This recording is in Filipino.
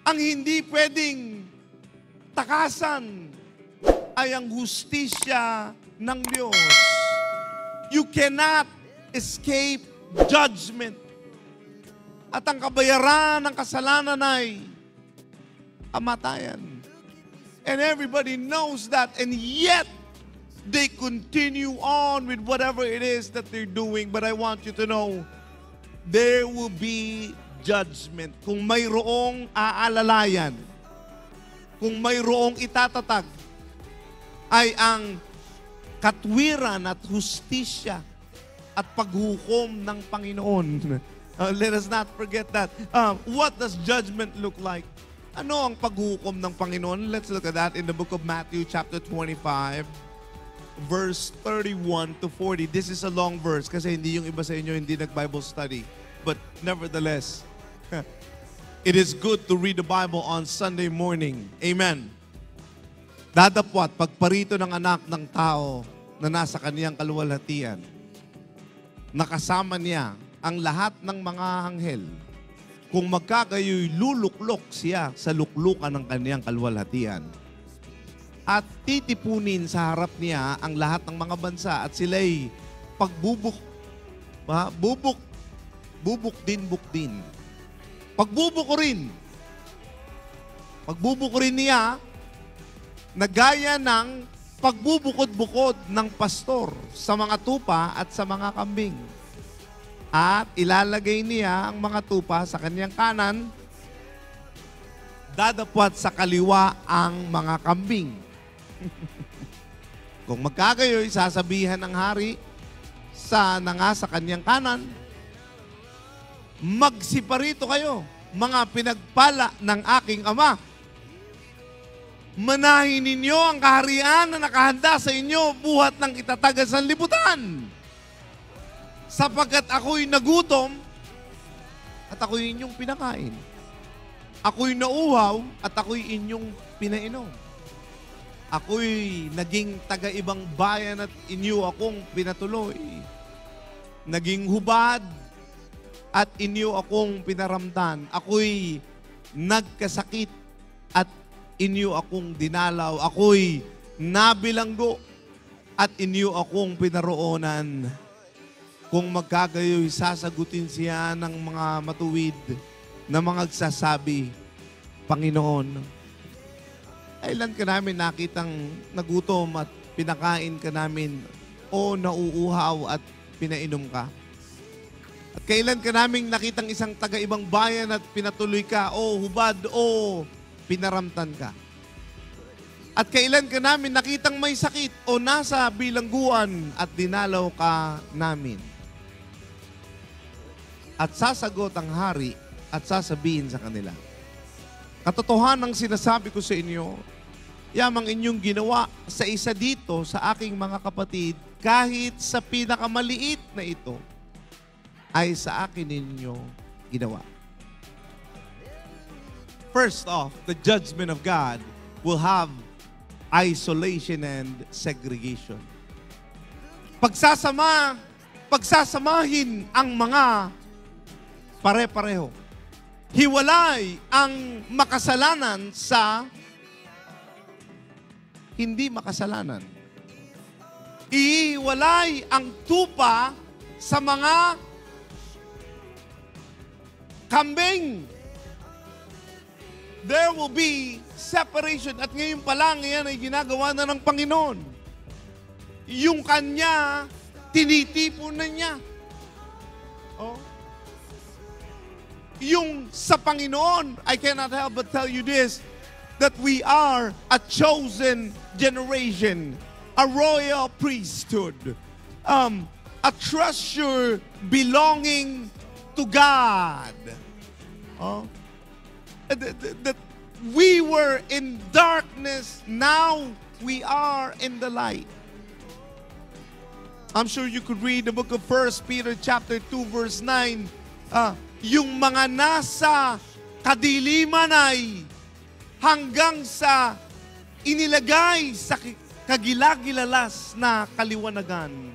Ang hindi pwedeng takasan ay ang hustisya ng Diyos. You cannot escape judgment. At ang kabayaran ng kasalanan ay kamatayan. And everybody knows that, and yet they continue on with whatever it is that they're doing. But I want you to know, there will be judgment. Kung mayroong aalalayan, kung mayroong itatatag, ay ang katwiran at hustisya at paghukom ng Panginoon. Let us not forget that. What does judgment look like? Ano ang paghukom ng Panginoon? Let's look at that in the book of Matthew chapter 25, verse 31 to 40. This is a long verse kasi hindi yung iba sa inyo hindi nag-Bible study. But nevertheless, it is good to read the Bible on Sunday morning. Amen. Dadapwat, pagparito ng anak ng tao na nasa kaniyang kaluwalhatian, nakasama niya ang lahat ng mga anghel. Kung magkagayoy, luluklok siya sa luklukan ng kaniyang kaluwalhatian. At titipunin sa harap niya ang lahat ng mga bansa at sila'y pagbubuk din. Pagbubukurin niya na gaya ng pagbubukod-bukod ng pastor sa mga tupa at sa mga kambing. At ilalagay niya ang mga tupa sa kanyang kanan, dadapwat sa kaliwa ang mga kambing. Kung magkagayoy, sasabihan ng hari sa kanyang kanan, magsiparito kayo, mga pinagpala ng aking Ama. Manahin ninyo ang kaharian na nakahanda sa inyo buhat ng itataga sa liputan. Sapagkat ako'y nagutom at ako'y inyong pinakain. Ako'y nauhaw at ako'y inyong pinainom. Ako'y naging taga-ibang bayan at inyo akong pinatuloy. Naging hubad at inyo akong pinaramdan. Ako'y nagkasakit at inyo akong dinalaw. Ako'y nabilanggo at inyo akong pinaroonan. Kung magkagayoy, sasagutin siya ng mga matuwid na mga nagsasabi, Panginoon, kailan ka namin nakitang nagutom at pinakain ka namin o nauuhaw at pinainom ka? At kailan ka namin nakitang isang taga-ibang bayan at pinatuloy ka o hubad o pinaramtan ka? At kailan ka namin nakitang may sakit o nasa bilangguan at dinalaw ka namin? At sasagot ang hari at sasabihin sa kanila, katotohanan ang sinasabi ko sa inyo, yamang inyong ginawa sa isa dito sa aking mga kapatid, kahit sa pinakamaliit na ito, ay sa akin ninyo ginawa. First off, the judgment of God will have isolation and segregation. Pagsasamahin ang mga pare-pareho. Hiwalay ang makasalanan sa hindi makasalanan. Ihiwalay ang tupa sa mga kambing. There will be separation. At ngayon pa lang, yan ay ginagawa na ng Panginoon. Yung kanya, tinitipon na niya. Oh. Yung sa Panginoon, I cannot help but tell you this, that we are a chosen generation, a royal priesthood, a treasure belonging to God. Oh. That we were in darkness, now we are in the light. I'm sure you could read the book of 1 Peter chapter 2 verse 9. Yung mga nasa kadiliman ay hanggang sa inilagay sa kagilagilalas na kaliwanagan.